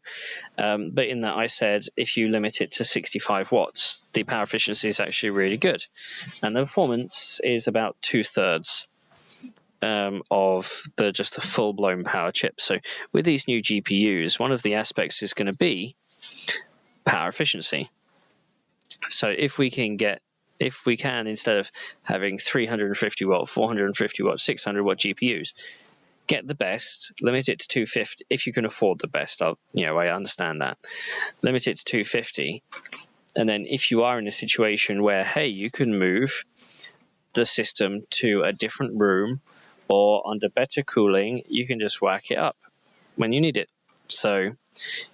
but in that I said if you limit it to 65 watts, the power efficiency is actually really good, and the performance is about 2/3 of the full-blown power chip. So with these new GPUs, one of the aspects is going to be power efficiency. So if we can, instead of having 350 watt, 450 watt, 600 watt GPUs, get the best, limit it to 250. If you can afford the best, I understand that. Limit it to 250. And then if you are in a situation where, hey, you can move the system to a different room or under better cooling, you can just whack it up. when you need it. So,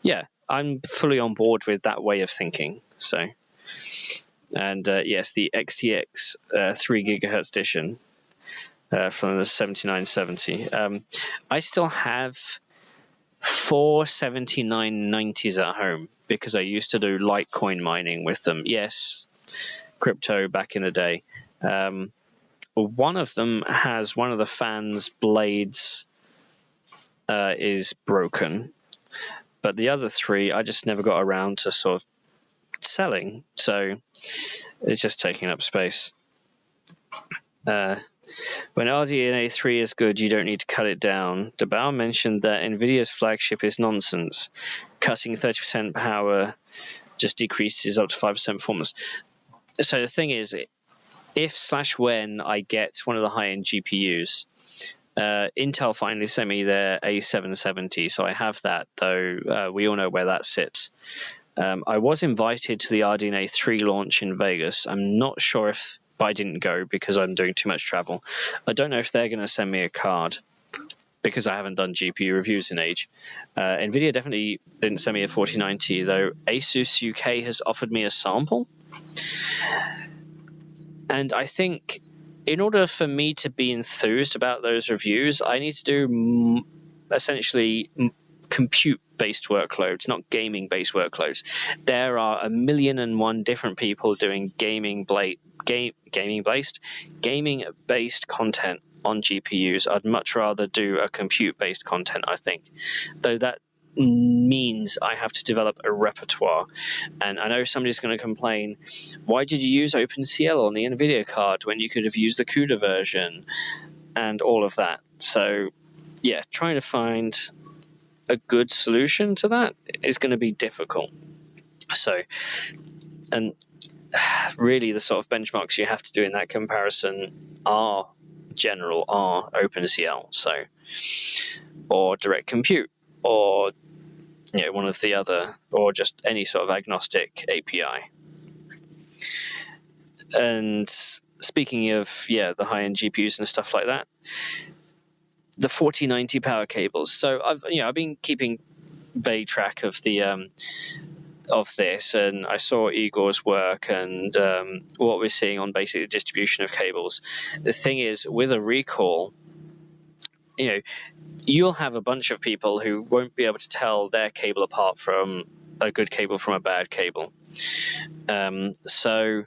yeah, I'm fully on board with that way of thinking. So, and yes, the XTX 3 gigahertz edition from the 7970. I still have 4 7990s at home because I used to do Litecoin mining with them. Yes, crypto back in the day. One of them has one of the fans' blades is broken, but the other 3 I just never got around to sort of selling, so it's just taking up space. When RDNA 3 is good, you don't need to cut it down. DeBauer mentioned that NVIDIA's flagship is nonsense. Cutting 30% power just decreases up to 5% performance. So the thing is, if/when I get one of the high-end GPUs, Intel finally sent me their A770, so I have that, though we all know where that sits. I was invited to the RDNA 3 launch in Vegas. I'm not sure if I didn't go because I'm doing too much travel. I don't know if they're going to send me a card because I haven't done GPU reviews in age. NVIDIA definitely didn't send me a 4090, though Asus UK has offered me a sample. And I think in order for me to be enthused about those reviews, I need to do essentially compute-based workloads, not gaming-based workloads. There are 1,000,001 different people doing gaming-based content on GPUs. I'd much rather do a compute-based content, I think. Though that means I have to develop a repertoire. And I know somebody's going to complain, why did you use OpenCL on the NVIDIA card when you could have used the CUDA version and all of that? So, yeah, trying to find a good solution to that is going to be difficult. So, and really the sort of benchmarks you have to do in that comparison are OpenCL, so, or Direct Compute, or one of the other, or just any sort of agnostic API. And speaking of the high-end GPUs and stuff like that, the 4090 power cables. So I've been keeping vague track of the of this, and I saw Igor's work and what we're seeing on basically the distribution of cables. The thing is, with a recall, you'll have a bunch of people who won't be able to tell their cable apart from a good cable from a bad cable. So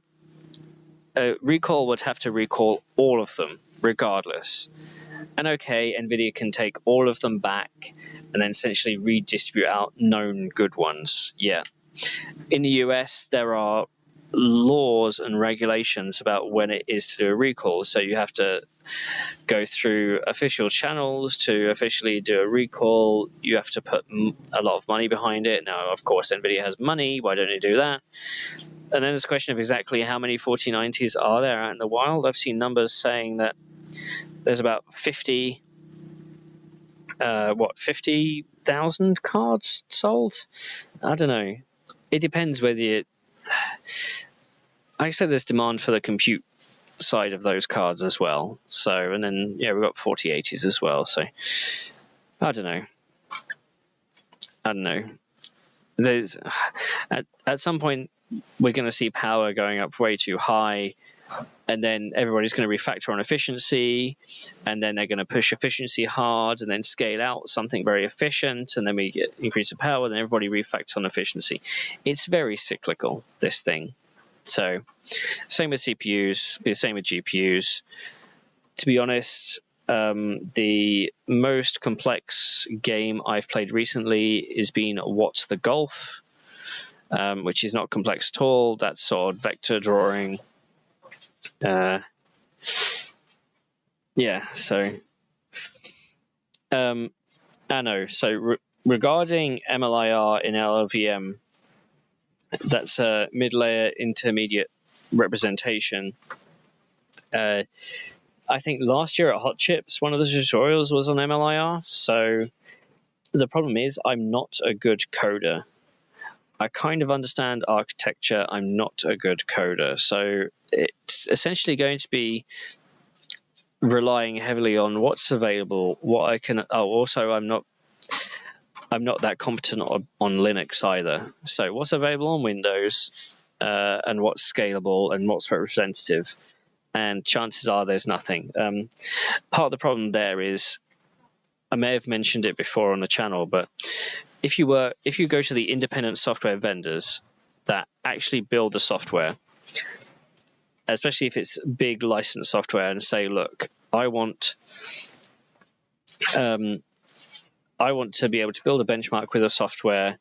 a recall would have to recall all of them regardless. And okay, NVIDIA can take all of them back and then essentially redistribute out known good ones. Yeah. In the US, there are laws and regulations about when it is to do a recall. So you have to go through official channels to officially do a recall. You have to put a lot of money behind it. Now, of course, NVIDIA has money. Why don't they do that? And then there's a question of exactly how many 4090s are there out in the wild. I've seen numbers saying that there's about 50,000 cards sold? I don't know. It depends whether you... I expect there's demand for the compute side of those cards as well. So, and then, we've got 4080s as well. So, I don't know. There's... At some point, we're going to see power going up way too high, and then everybody's going to refactor on efficiency, and then they're going to push efficiency hard and then scale out something very efficient, and then we get increase the power, and then everybody refactors on efficiency. It's very cyclical, this thing. So same with CPUs, the same with GPUs. To be honest, the most complex game I've played recently has been What's the Golf, which is not complex at all. That's sort of vector drawing. So I know. So regarding MLIR in LLVM, that's a mid-layer intermediate representation. I think last year at Hot Chips, one of the tutorials was on MLIR. So the problem is I'm not a good coder. I kind of understand architecture. I'm not a good coder. So it's essentially going to be relying heavily on what's available, what I can... Oh, also, I'm not I'm not that competent on Linux either. So what's available on Windows, and what's scalable and what's representative? And chances are there's nothing. Part of the problem there is, I may have mentioned it before on the channel, but if you go to the independent software vendors that actually build the software, especially if it's big licensed software, and say, look, I want to be able to build a benchmark with a software,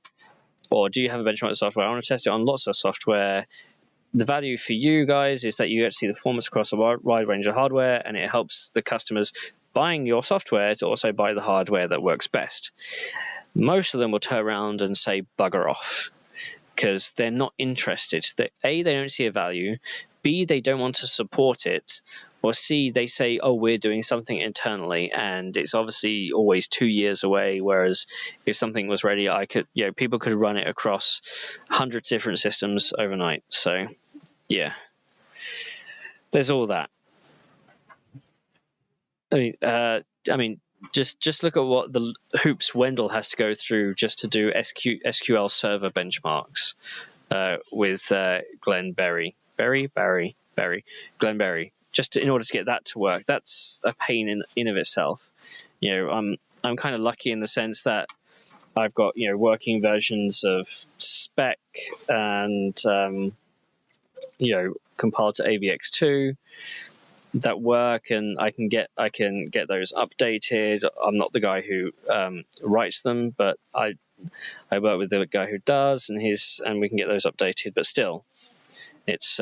or do you have a benchmark with software? I want to test it on lots of software. The value for you guys is that you get to see the performance across a wide range of hardware, and it helps the customers buying your software to also buy the hardware that works best. Most of them will turn around and say bugger off, because they're not interested. A, they don't see a value. B, they don't want to support it. Or C, they say, oh, we're doing something internally, and it's obviously always 2 years away. Whereas if something was ready, people could run it across hundreds of different systems overnight. So, yeah, there's all that. I mean, just look at what the hoops Wendell has to go through just to do SQL Server benchmarks with Glenn Berry, just in order to get that to work. That's a pain in of itself. I'm kind of lucky in the sense that I've got working versions of Spec and compiled to AVX2 that work, and I can get those updated. I'm not the guy who writes them, but I work with the guy who does, and we can get those updated. But still, it's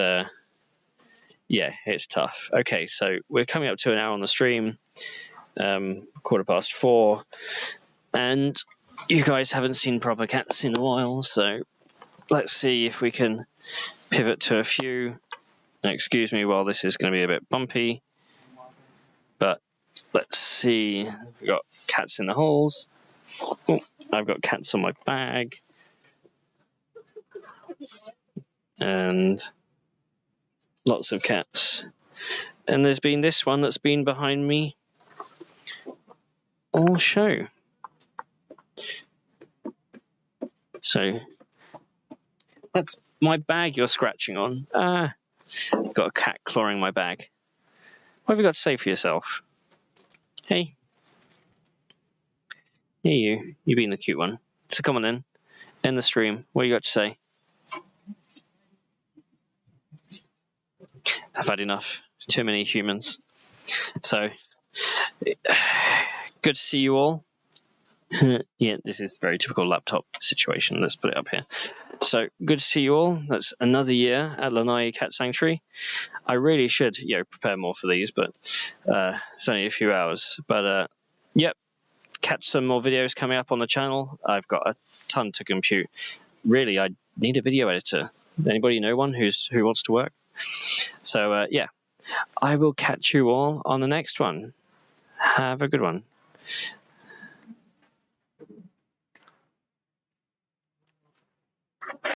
it's tough. Okay, so we're coming up to an hour on the stream, 4:15, and you guys haven't seen proper cats in a while. So let's see if we can pivot to a few. Excuse me while this is going to be a bit bumpy, but let's see. We've got cats in the holes. Oh, I've got cats on my bag. And lots of cats. And there's been this one that's been behind me all show. So that's my bag you're scratching on. I've got a cat clawing my bag. What have you got to say for yourself? Hey. Hey, you being the cute one. So come on then. End the stream. What you got to say? I've had enough. Too many humans. So, good to see you all. Yeah, this is a very typical laptop situation. Let's put it up here. So, good to see you all. That's another year at Lanai Cat Sanctuary. I really should, prepare more for these, but it's only a few hours. But, yep, catch some more videos coming up on the channel. I've got a ton to compute. Really, I need a video editor. Anybody know one who wants to work? So, yeah, I will catch you all on the next one. Have a good one.